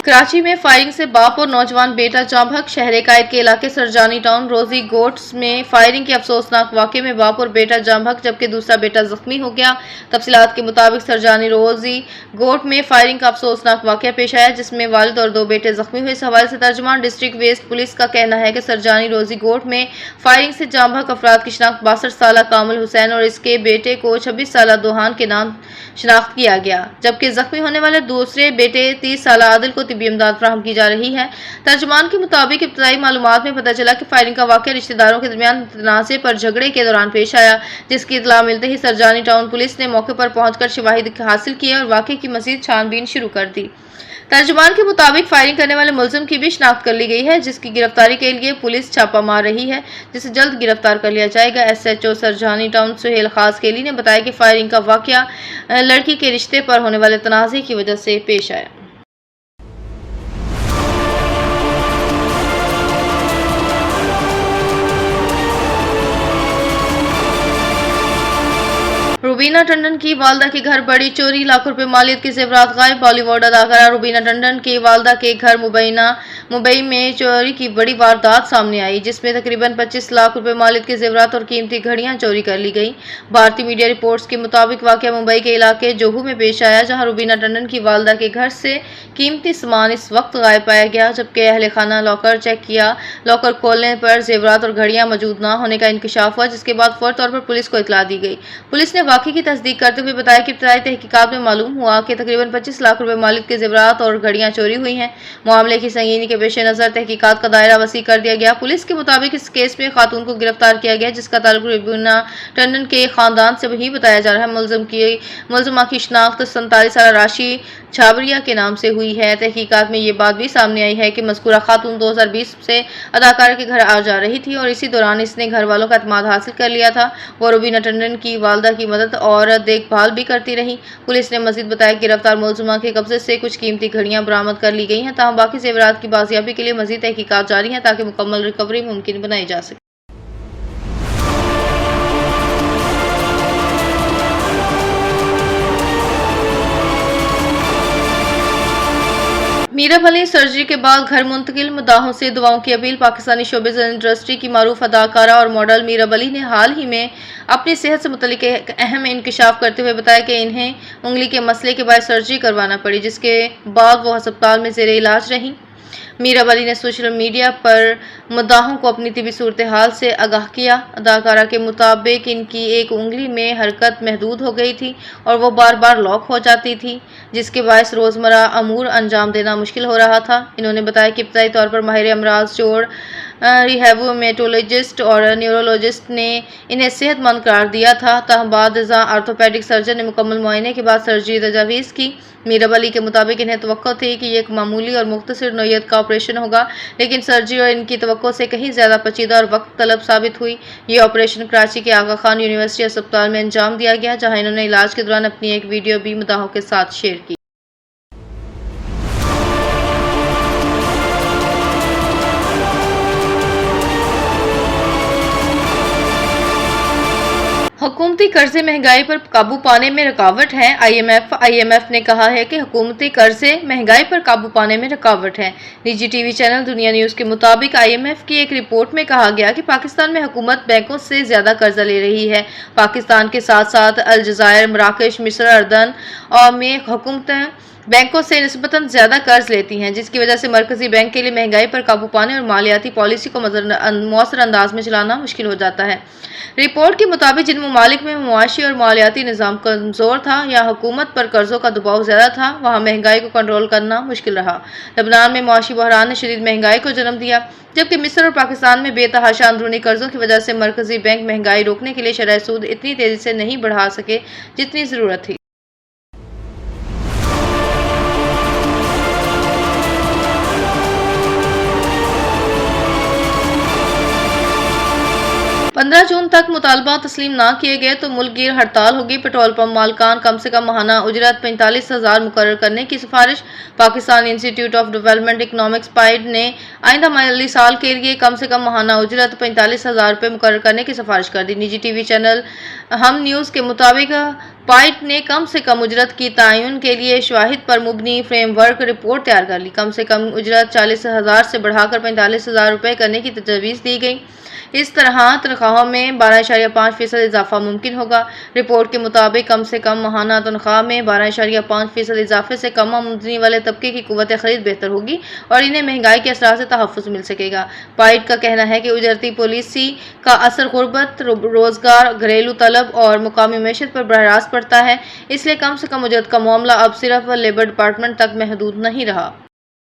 कराची में फायरिंग से बाप और नौजवान बेटा जाँ बहक। शहर कायद के इलाके सरजानी टाउन रोजी गोट्स में फायरिंग के अफसोसनाक वाक़े में बाप और बेटा जाँ बहक जबकि दूसरा बेटा जख्मी हो गया। तफसीलात के मुताबिक सरजानी रोजी गोट में फायरिंग का अफसोसनाक वाक़या पेश आया जिसमें वालिद और 2 बेटे जख्मी हुए। इस हवाले से तर्जुमान डिस्ट्रिक्ट वेस्ट पुलिस का कहना है कि सरजानी रोजी गोट में फायरिंग से जाँ बहक अफराद की शिनाख्त 62 साल कामिल हुसैन और इसके बेटे को 26 साल दोहान के नाम शिनाख्त किया गया, जबकि जख्मी होने वाले दूसरे बेटे 30 साल आदिल को तिब्बी इमदाद फराहम की जा रही है। तर्जुमान के मुताबिक इब्तदाई मालूमात में पता चला कि फायरिंग का वाक़या रिश्तेदारों के दरमियान तनाज़े पर झगड़े के दौरान पेश आया, जिसकी इत्तला मिलते ही सरजानी टाउन पुलिस ने मौके पर पहुंचकर शवाहिद हासिल किए और वाक़े की मज़ीद छानबीन शुरू कर दी। तर्जुमान के मुताबिक फायरिंग करने वाले मुलजिम की भी शिनाख्त कर ली गई है, जिसकी गिरफ्तारी के लिए पुलिस छापा मार रही है, जिसे जल्द गिरफ्तार कर लिया जाएगा। SHO सरजानी टाउन सुहेल खास केली ने बताया कि फायरिंग का वाक़या लड़की के रिश्ते पर होने वाले तनाज़े की वजह से पेश आया। रुबीना टंडन की वालदा के घर बड़ी चोरी, लाखों रुपए मालियत के जेवरात गायब। बॉलीवुड अदाकारा रुबीना टंडन की वालदा के घर मुंबई में चोरी की बड़ी वारदात सामने आई, जिसमें तकरीबन 25 लाख रुपए मालियत के जेवरात और कीमती घड़ियां चोरी कर ली गई। भारतीय मीडिया रिपोर्ट्स के मुताबिक वाकया मुंबई के इलाके जोहू में पेश आया, जहां रुबीना टंडन की वालदा के घर से कीमती सामान इस वक्त गायब पाया गया, जबकि अहले खाना लॉकर चेक किया। लॉकर खोलने पर जेवरात और घड़ियां मौजूद न होने का इंकशाफ हुआ, जिसके बाद फौरी तौर पर पुलिस को इतला दी गई। पुलिस ने वाक़े की तस्दीक करते हुए बताया कि इब्तदाई तहकीकात में मालूम हुआ कि तकरीबन 25 लाख रुपए मालिक के जेवरात और घड़ियां चोरी हुई हैं। मामले की संगीनी के पेश नज़र तहकीकात का दायरा वसी कर दिया गया। पुलिस के मुताबिक इस केस में खातून को गिरफ्तार किया गया, जिसका ताल्लुक रुबीना टंडन के खानदान से वही बताया जा रहा है। मुलजिमा की शिनाख्त 47 साल राशि छाबरिया के नाम से हुई है। तहकीकात में ये बात भी सामने आई है कि मज़कूरा खातून 2020 से अदाकारा के घर आ जा रही थी और इसी दौरान इसने घर वालों का एतमाद हासिल कर लिया था। वो रुबीना टंडन की वालदा की मदद और देखभाल भी करती रही। पुलिस ने मजीद बताया कि गिरफ्तार मुलजिमा के कब्जे से कुछ कीमती घड़ियां बरामद कर ली गई हैं, ताहम बाकी जेवरात की बाजियाबी के लिए मजीद तहकीकात जारी हैं ताकि मुकम्मल रिकवरी मुमकिन बनाई जा सके। मीरब अली सर्जरी के बाद घर मुंतकिल, मुद्दाहों से दुआओं की अपील। पाकिस्तानी शोबिज़ इंडस्ट्री की मारूफ अदाकारा और मॉडल मीरब अली ने हाल ही में अपनी सेहत से मुतल्लिक एक अहम इंकशाफ करते हुए बताया कि इन्हें उंगली के मसले के बाद सर्जरी करवाना पड़ी, जिसके बाद वो अस्पताल में ज़ेरे इलाज रहीं। मीरब अली ने सोशल मीडिया पर मुद्दाहों को अपनी तिबी सूरत हाल से आगाह किया। अदाकारा के मुताबिक इनकी एक उंगली में हरकत महदूद हो गई थी और वो बार बार लॉक हो जाती थी, जिसके बायस रोज़मर्रा अमूर अंजाम देना मुश्किल हो रहा था। इन्होंने बताया कि इब्तदाई तौर पर माहिर अमराज जोड़ रिहैबिलिटोलॉजिस्ट और न्यूरोलॉजिस्ट ने इन्हें सेहतमंद करार दिया था, ताहम बाद आर्थोपेडिक सर्जन ने मुकम्मल मुआयने के बाद सर्जरी तजावीज़ की। मीरब अली के मुताबिक इन्हें तवक्को थी कि ये एक मामूली और मुख्तसर नौयत का ऑपरेशन होगा, लेकिन सर्जरी और इनकी तवक्को से कहीं ज़्यादा पेचीदा और वक्त तलब साबित हुई। ये ऑपरेशन कराची के आगा खान यूनिवर्सिटी अस्पताल में अंजाम दिया गया, जहाँ इन्होंने इलाज के दौरान अपनी एक वीडियो भी मुद्दाहों के साथ शेयर की। हुकूमती कर्जे महंगाई पर काबू पाने में रुकावट है। IMF ने कहा है कि हुकूमती कर्जे महंगाई पर काबू पाने में रुकावट है। निजी टीवी चैनल दुनिया न्यूज़ के मुताबिक IMF की एक रिपोर्ट में कहा गया कि पाकिस्तान में हुकूमत बैंकों से ज़्यादा कर्जा ले रही है। पाकिस्तान के साथ साथ अलजायर, मराकश, मिस्र, अर्दन और में हुकूमतें बैंकों से निस्बतन ज़्यादा कर्ज लेती हैं, जिसकी वजह से मरकजी बैंक के लिए महंगाई पर काबू पाने और मालियाती पॉलिसी को मौसर अंदाज में चलाना मुश्किल हो जाता है। रिपोर्ट के मुताबिक जिन ममालिक में मुआशी और मालियाती निज़ाम कमज़ोर था या हुकूमत पर कर्जों का दबाव ज़्यादा था, वहाँ महंगाई को कंट्रोल करना मुश्किल रहा। लबनान में मुआशी बहरान ने शदीद महंगाई को जन्म दिया, जबकि मिस्र और पाकिस्तान में बेतहाशा अंदरूनी कर्जों की वजह से मरकजी बैंक महंगाई रोकने के लिए शरह सूद इतनी तेज़ी से नहीं बढ़ा सके जितनी ज़रूरत थी। 15 जून तक मुतालबा तस्लीम न किए गए तो मुल्क गिर हड़ताल होगी। पेट्रोल पंप मालकान कम से कम माहाना उजरत 45,000 मुकर्रर करने की सिफारिश। Pakistan institute of development economics pied ने आइंदा माली साल के लिए कम से कम माहाना उजरत 45,000 रुपये मुकर्रर करने की सिफारिश कर दी। निजी टीवी चैनल हम न्यूज़ के मुताबिक पाइट ने कम से कम उजरत की तयन के लिए शवाहिद पर मुबनी फ्रेमवर्क रिपोर्ट तैयार कर ली। कम से कम उजरत 40,000 से बढ़ाकर 45,000 रुपये करने की तजवीज़ दी गई। इस तरह तनख्वाहों में 12.5% इजाफा मुमकिन होगा। रिपोर्ट के मुताबिक कम से कम माहाना तनख्वाह में 12.5% इजाफे से कम आमदनी वाले तबके की कुव्वत खरीद बेहतर होगी और इन्हें महंगाई के असरात से तहफ़्फ़ुज़ मिल सकेगा। पाइट का कहना है कि उजरती पॉलिसी का असर गुर्बत, रोजगार, घरेलू तलब और मुकामी मैशत पर बराह रास्त पड़ता है, इसलिए कम से कम उजरत का मामला अब सिर्फ लेबर डिपार्टमेंट तक महदूद नहीं रहा।